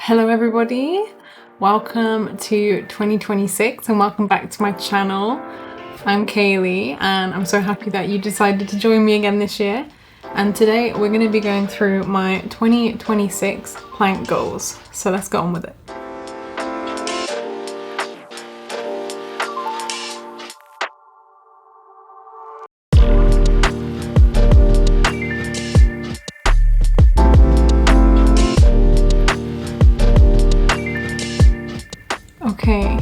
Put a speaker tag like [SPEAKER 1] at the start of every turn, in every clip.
[SPEAKER 1] Hello everybody, welcome to 2026 and welcome back to my channel. I'm Kayleigh and I'm so happy that you decided to join me again this year. And today we're going to be going through my 2026 plant goals. So let's get on with it. Okay,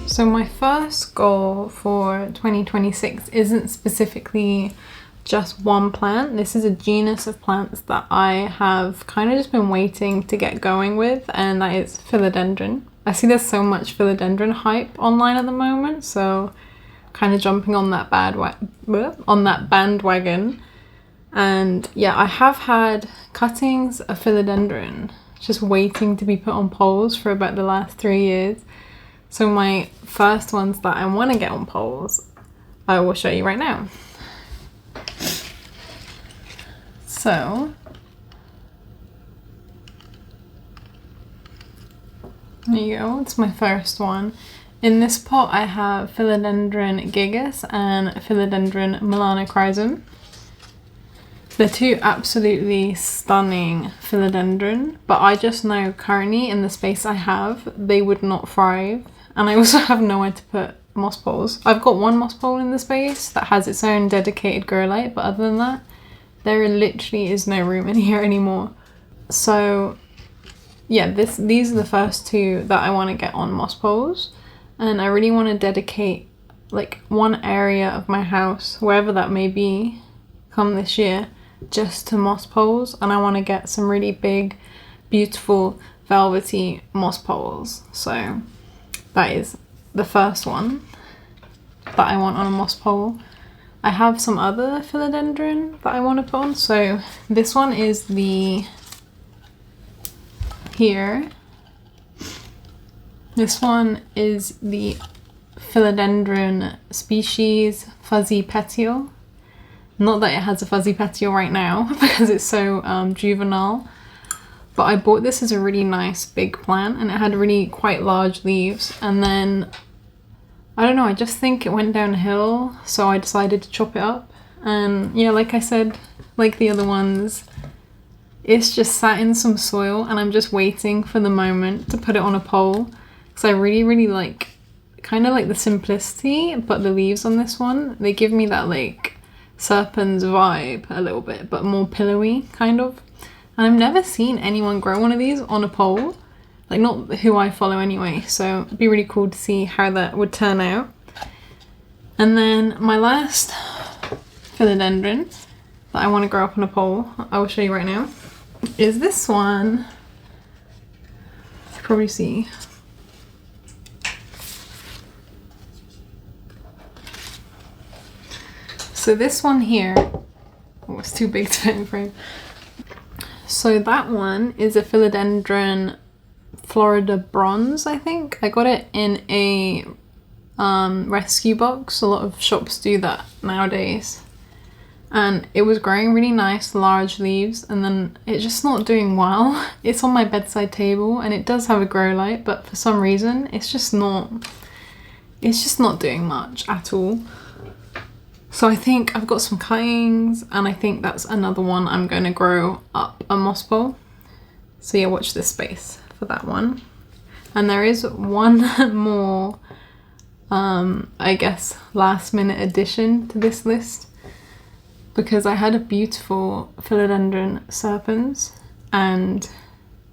[SPEAKER 1] so my first goal for 2026 isn't specifically just one plant. This is a genus of plants that I have kind of just been waiting to get going with, and that is philodendron. I see there's so much philodendron hype online at the moment, so kind of jumping on that bandwagon. And yeah, I have had cuttings of philodendron just waiting to be put on poles for about the last 3 years. So my first ones that I want to get on poles, I will show you right now. So there you go, it's my first one. In this pot I have philodendron gigas and philodendron melanochrysum. They're two absolutely stunning philodendron, but I just know currently in the space I have, they would not thrive. And I also have nowhere to put moss poles. I've got one moss pole in the space that has its own dedicated grow light, but other than that, there literally is no room in here anymore. So yeah, these are the first two that I want to get on moss poles. And I really want to dedicate like one area of my house, wherever that may be, come this year, just to moss poles. And I want to get some really big, beautiful, velvety moss poles. So that is the first one that I want on a moss pole. I have some other philodendron that I want to put on. So this one is This one is the philodendron species Fuzzy Petiole. Not that it has a fuzzy petiole right now because it's so juvenile, but I bought this as a really nice big plant and it had really quite large leaves, and then I don't know, I just think it went downhill, so I decided to chop it up. And yeah, like I said, like the other ones, it's just sat in some soil and I'm just waiting for the moment to put it on a pole, because I really like kind of like the simplicity, but the leaves on this one, they give me that like serpens vibe a little bit, but more pillowy kind of. And I've never seen anyone grow one of these on a pole, like not who I follow anyway, so it'd be really cool to see how that would turn out. And then my last philodendron that I want to grow up on a pole, I will show you right now, is this one. You can probably see. So this one here, oh, it's too big to fit in frame. So that one is a philodendron Florida bronze, I think. I got it in a rescue box. A lot of shops do that nowadays. And it was growing really nice, large leaves, and then it's just not doing well. It's on my bedside table and it does have a grow light, but for some reason it's just not doing much at all. So I think I've got some cuttings, and I think that's another one I'm going to grow up a moss pole. So yeah, watch this space for that one. And there is one more, I guess, last minute addition to this list, because I had a beautiful philodendron serpens and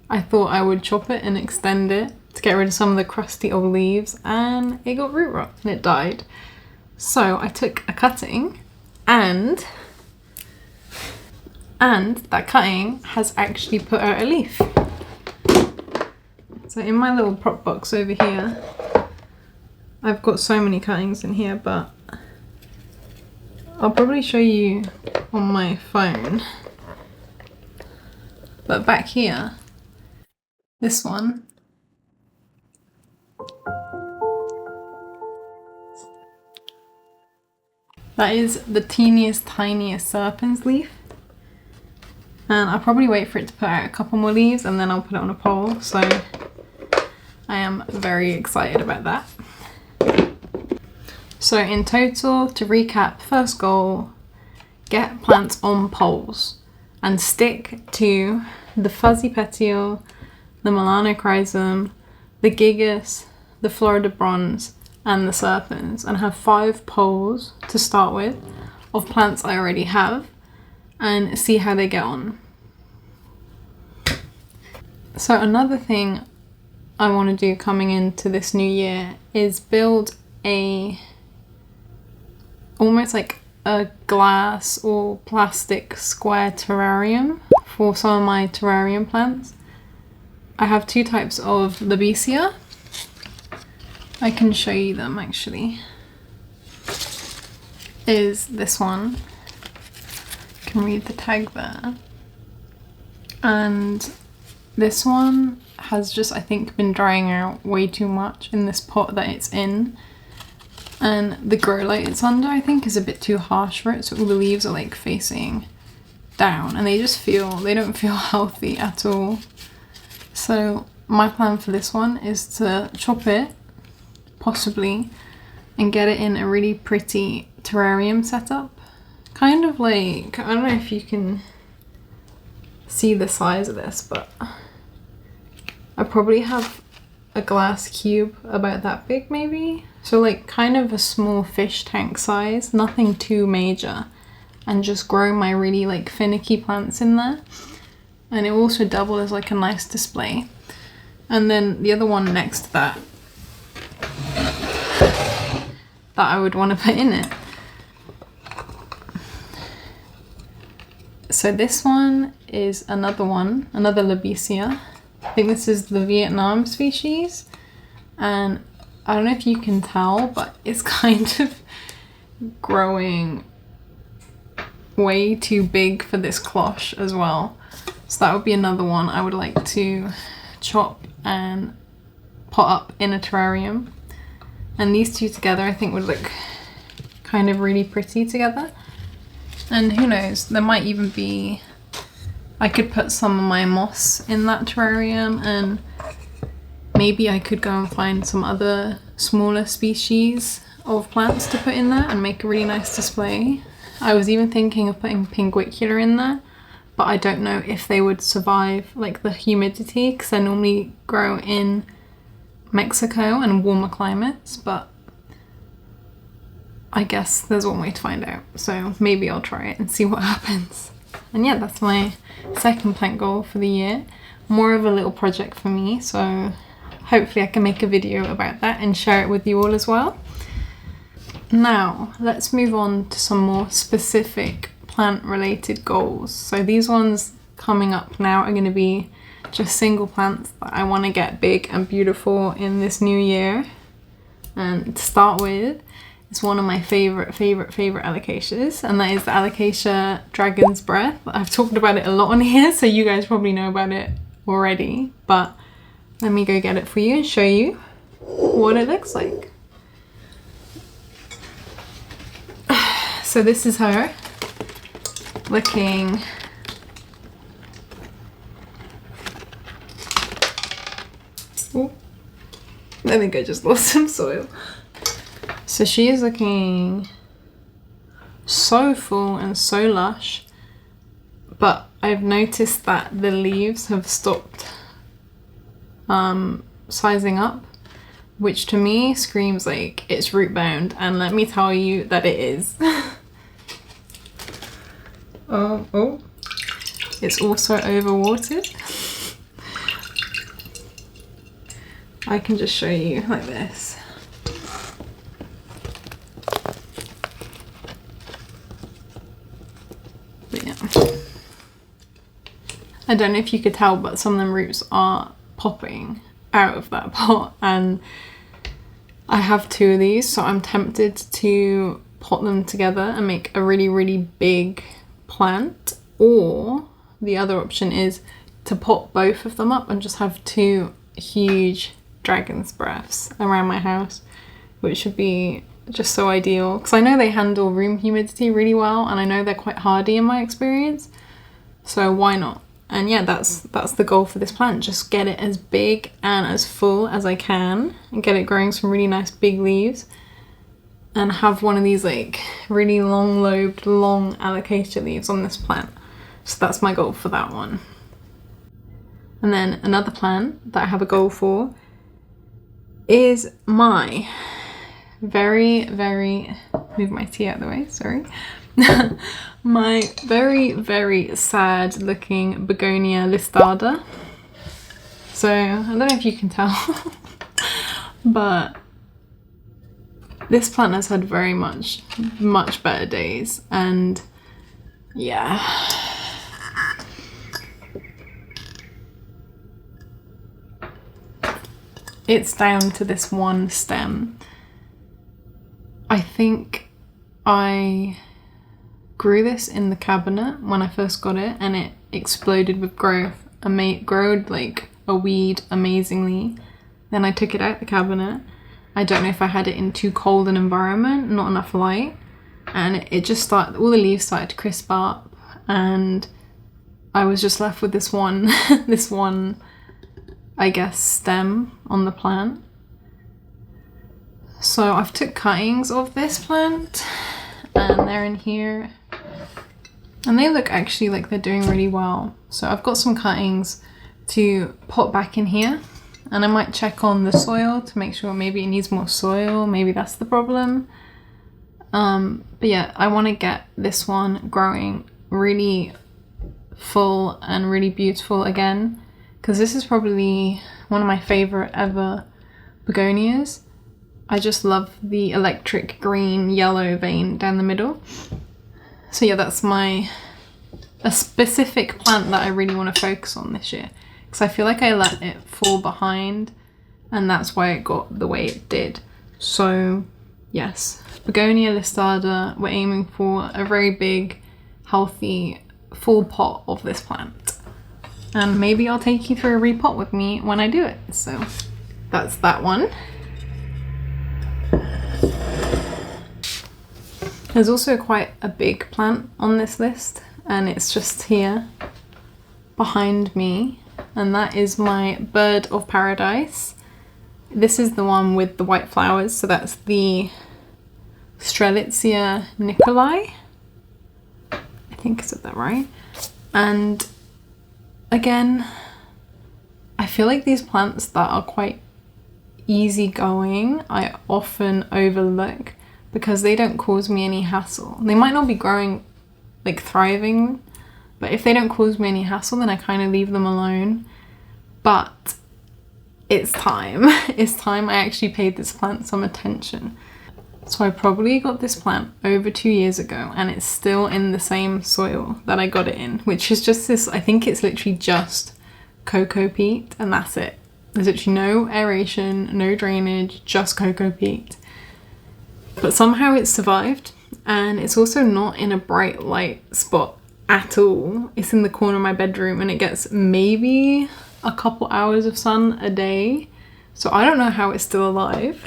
[SPEAKER 1] I thought I would chop it and extend it to get rid of some of the crusty old leaves, and it got root rot and it died. So I took a cutting, and that cutting has actually put out a leaf. So in my little prop box over here, I've got so many cuttings in here, but I'll probably show you on my phone. But back here, this one, that is the teeniest, tiniest serpens leaf. And I'll probably wait for it to put out a couple more leaves and then I'll put it on a pole. So I am very excited about that. So in total, to recap, first goal, get plants on poles and stick to the fuzzy petiole, the melanochrysum, the gigas, the Florida bronze, and the serpens, and have 5 poles to start with of plants I already have and see how they get on. So another thing I want to do coming into this new year is build almost like a glass or plastic square terrarium for some of my terrarium plants. I have 2 types of Lobesia. I can show you them actually. Is this one. You can read the tag there. And this one has just, I think, been drying out way too much in this pot that it's in. And the grow light it's under, I think, is a bit too harsh for it, so all the leaves are like facing down and they don't feel healthy at all. So my plan for this one is to chop it, possibly, and get it in a really pretty terrarium setup. Kind of like, I don't know if you can see the size of this, but I probably have a glass cube about that big maybe. So like kind of a small fish tank size, nothing too major, and just grow my really like finicky plants in there. And it will also double as like a nice display. And then the other one next to that I would want to put in it. So this one is another Lobesia. I think this is the Vietnam species. And I don't know if you can tell, but it's kind of growing way too big for this cloche as well. So that would be another one I would like to chop and pot up in a terrarium. And these 2 together I think would look kind of really pretty together. And who knows, there might even be, I could put some of my moss in that terrarium, and maybe I could go and find some other smaller species of plants to put in there and make a really nice display. I was even thinking of putting pinguicula in there, but I don't know if they would survive like the humidity because they normally grow in Mexico and warmer climates, but I guess there's one way to find out. So maybe I'll try it and see what happens. And yeah, that's my second plant goal for the year. More of a little project for me, so hopefully I can make a video about that and share it with you all as well. Now, let's move on to some more specific plant related goals. So these ones coming up now are going to be just single plants that I want to get big and beautiful in this new year. And to start with, it's one of my favorite alocasias, and that is the Alocasia Dragon's Breath. I've talked about it a lot on here, so you guys probably know about it already, but let me go get it for you and show you what it looks like. So this is her looking I think I just lost some soil. So she is looking so full and so lush, but I've noticed that the leaves have stopped sizing up, which to me screams like it's root bound, and let me tell you that it is. Oh, it's also overwatered. I can just show you like this. But yeah. I don't know if you could tell, but some of them roots are popping out of that pot, and I have 2 of these, so I'm tempted to pot them together and make a really big plant, or the other option is to pot both of them up and just have 2 huge dragon's breaths around my house, which would be just so ideal because I know they handle room humidity really well, and I know they're quite hardy in my experience. So why not? And yeah, that's the goal for this plant. Just get it as big and as full as I can and get it growing some really nice big leaves and have one of these like really long lobed, long alocasia leaves on this plant. So that's my goal for that one. And then another plant that I have a goal for is my very, move my tea out of the way, sorry. My very, very sad looking Begonia listada. So I don't know if you can tell, but this plant has had very much better days, and yeah. It's down to this one stem. I think I grew this in the cabinet when I first got it, and it exploded with growth. Growed like a weed amazingly. Then I took it out the cabinet. I don't know if I had it in too cold an environment, not enough light, and it just started, all the leaves started to crisp up, and I was just left with this one, I guess, stem on the plant. So I've took cuttings of this plant and they're in here, and they look actually like they're doing really well. So I've got some cuttings to put back in here, and I might check on the soil to make sure maybe it needs more soil, maybe that's the problem. But yeah, I want to get this one growing really full and really beautiful again, because this is probably one of my favorite ever begonias. I just love the electric green yellow vein down the middle. So yeah, that's a specific plant that I really want to focus on this year, because I feel like I let it fall behind, and that's why it got the way it did. So yes, Begonia listada, we're aiming for a very big, healthy, full pot of this plant. And maybe I'll take you through a repot with me when I do it. So that's that one. There's also quite a big plant on this list, and it's just here behind me, and that is my bird of paradise. This is the one with the white flowers, so that's the Strelitzia Nicolai. I think I said that right. And again, I feel like these plants that are quite easygoing, I often overlook because they don't cause me any hassle. They might not be growing, like thriving, but if they don't cause me any hassle, then I kind of leave them alone. But it's time. It's time I actually paid this plant some attention. So I probably got this plant over 2 years ago, and it's still in the same soil that I got it in, which is just this, I think it's literally just cocoa peat, and that's it. There's literally no aeration, no drainage, just cocoa peat. But somehow it's survived, and it's also not in a bright light spot at all. It's in the corner of my bedroom, and it gets maybe a couple hours of sun a day. So I don't know how it's still alive.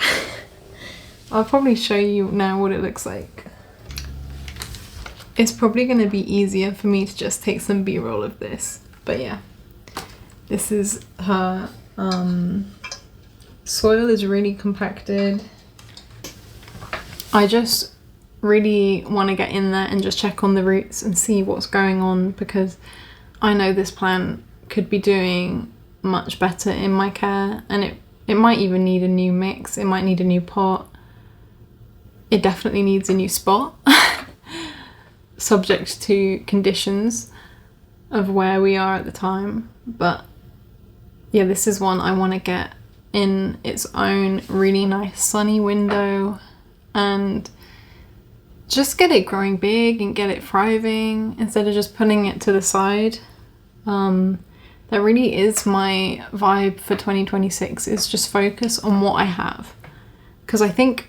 [SPEAKER 1] I'll probably show you now what it looks like. It's probably going to be easier for me to just take some B-roll of this. But yeah, this is her. Soil is really compacted. I just really want to get in there and just check on the roots and see what's going on, because I know this plant could be doing much better in my care, and it might even need a new mix. It might need a new pot. It definitely needs a new spot, subject to conditions of where we are at the time. But yeah, this is one I want to get in its own really nice sunny window and just get it growing big and get it thriving instead of just putting it to the side. That really is my vibe for 2026, is just focus on what I have. Because I think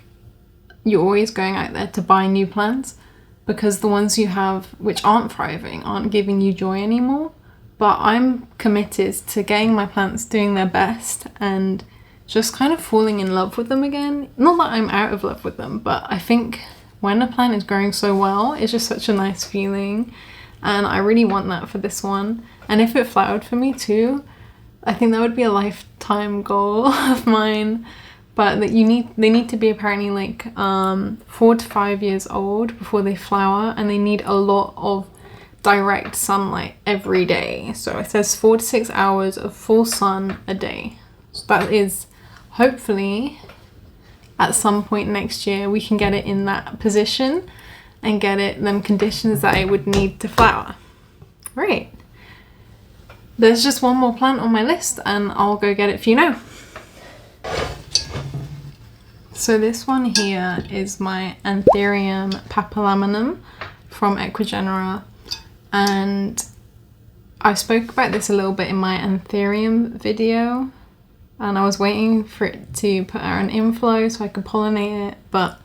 [SPEAKER 1] you're always going out there to buy new plants because the ones you have which aren't thriving aren't giving you joy anymore. But I'm committed to getting my plants doing their best and just kind of falling in love with them again. Not that I'm out of love with them, but I think when a plant is growing so well, it's just such a nice feeling. and I really want that for this one. And if it flowered for me too, I think that would be a lifetime goal of mine. But that they need to be apparently like 4 to 5 years old before they flower, and they need a lot of direct sunlight every day. So it says 4 to 6 hours of full sun a day. So that is hopefully at some point next year we can get it in that position and get it them conditions that it would need to flower. Right. There's just one more plant on my list and I'll go get it for you now. So this one here is my Anthurium papillaminum from Equigenera, and I spoke about this a little bit in my Anthurium video, and I was waiting for it to put out an inflow so I could pollinate it, but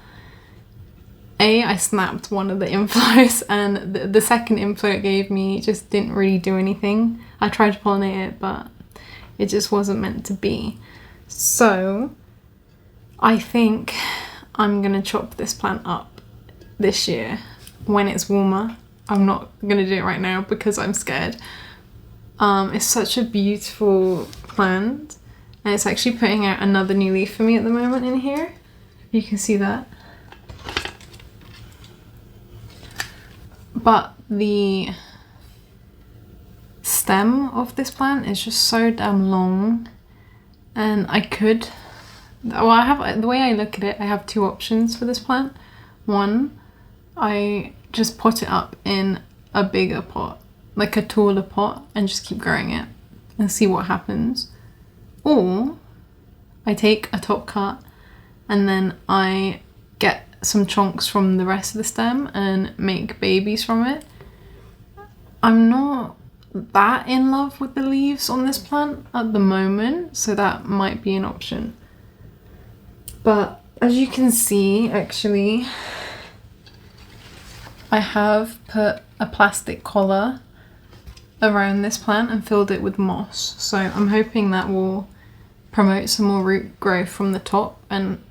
[SPEAKER 1] I snapped one of the inflows, and the second inflow it gave me just didn't really do anything. I tried to pollinate it, but it just wasn't meant to be. So I think I'm gonna chop this plant up this year when it's warmer. I'm not gonna do it right now because I'm scared. It's such a beautiful plant, and it's actually putting out another new leaf for me at the moment in here. You can see that. But the stem of this plant is just so damn long, and I could, well, I have, the way I look at it, I have two options for this plant. One, I just pot it up in a bigger pot, like a taller pot, and just keep growing it and see what happens. Or I take a top cut and then I get some chunks from the rest of the stem and make babies from it. I'm not that in love with the leaves on this plant at the moment, so that might be an option. But as you can see, actually, I have put a plastic collar around this plant and filled it with moss. So I'm hoping that will promote some more root growth from the top and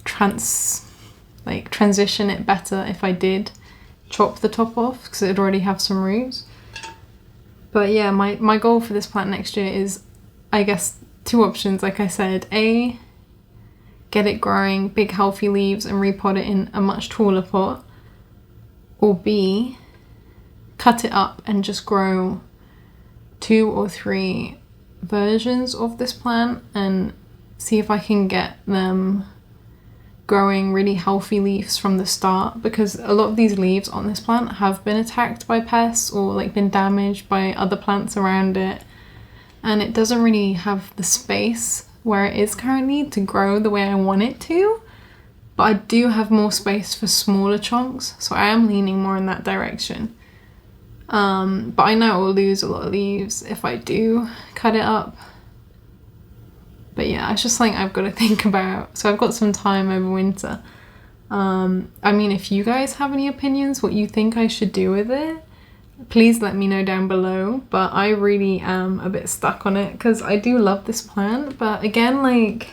[SPEAKER 1] transition it better if I did chop the top off, because it'd already have some roots. But yeah, my goal for this plant next year is, I guess, two options. Like I said, A, get it growing big healthy leaves and repot it in a much taller pot, or B, cut it up and just grow 2 or 3 versions of this plant and see if I can get them growing really healthy leaves from the start, because a lot of these leaves on this plant have been attacked by pests or like been damaged by other plants around it, and it doesn't really have the space where it is currently to grow the way I want it to. But I do have more space for smaller chunks, so I am leaning more in that direction. But I know I will lose a lot of leaves if I do cut it up. But yeah, it's just something I've got to think about. So I've got some time over winter. I mean, if you guys have any opinions, what you think I should do with it, please let me know down below. But I really am a bit stuck on it because I do love this plant. But again, like,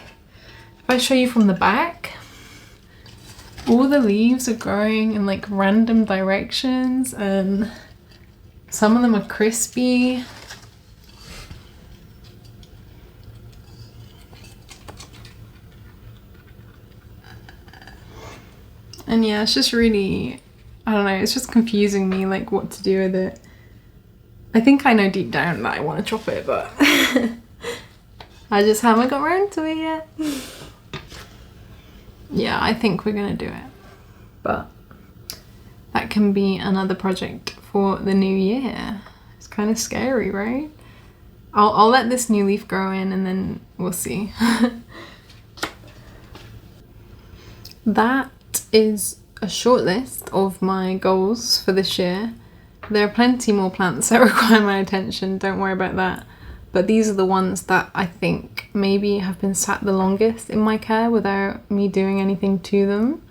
[SPEAKER 1] if I show you from the back, all the leaves are growing in like random directions and some of them are crispy. And yeah, it's just really, I don't know, it's just confusing me, like, what to do with it. I think I know deep down that I want to chop it, but I just haven't got around to it yet. Yeah, I think we're gonna do it. But that can be another project for the new year. It's kind of scary, right? I'll let this new leaf grow in and then we'll see. That is a short list of my goals for this year. There are plenty more plants that require my attention, don't worry about that. But these are the ones that I think maybe have been sat the longest in my care without me doing anything to them.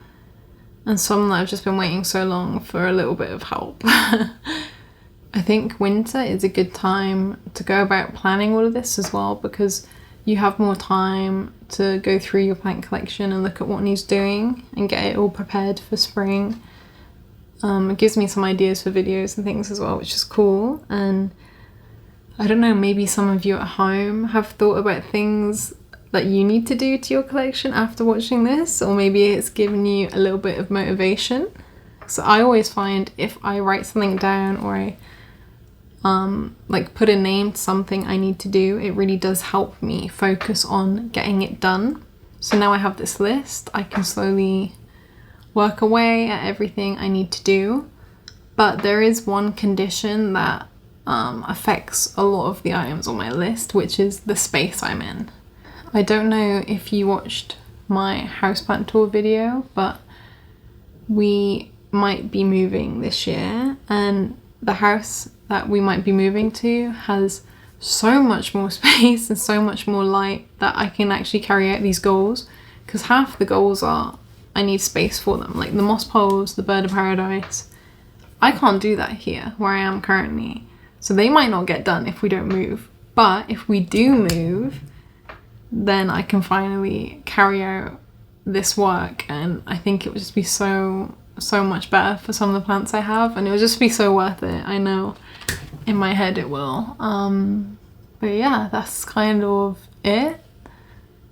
[SPEAKER 1] And some that I've just been waiting so long for a little bit of help. I think winter is a good time to go about planning all of this as well, because you have more time to go through your plant collection and look at what needs doing and get it all prepared for spring. It gives me some ideas for videos and things as well, which is cool. And I don't know, maybe some of you at home have thought about things that you need to do to your collection after watching this, or maybe it's given you a little bit of motivation. So I always find if I write something down, or I like put a name to something I need to do, it really does help me focus on getting it done. So now I have this list, I can slowly work away at everything I need to do. But there is one condition that affects a lot of the items on my list, which is the space I'm in. I don't know if you watched my houseplant tour video, but we might be moving this year, and the house that we might be moving to has so much more space and so much more light that I can actually carry out these goals, because half the goals are I need space for them, like the moss poles, the bird of paradise. I can't do that here where I am currently, so they might not get done if we don't move. But if we do move, then I can finally carry out this work, and I think it would just be so much better for some of the plants I have, and it would just be so worth it. I know in my head it will. But yeah, that's kind of it.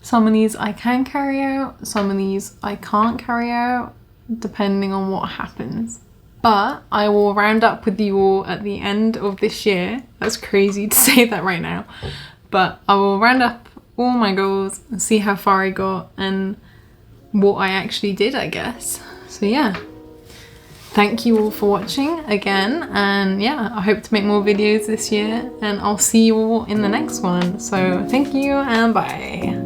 [SPEAKER 1] Some of these I can carry out, some of these I can't carry out, depending on what happens. But I will round up with you all at the end of this year. That's crazy to say that right now. But I will round up all my goals and see how far I got and what I actually did, I guess. So yeah. Thank you all for watching again, and yeah, I hope to make more videos this year, and I'll see you all in the next one. So thank you and bye.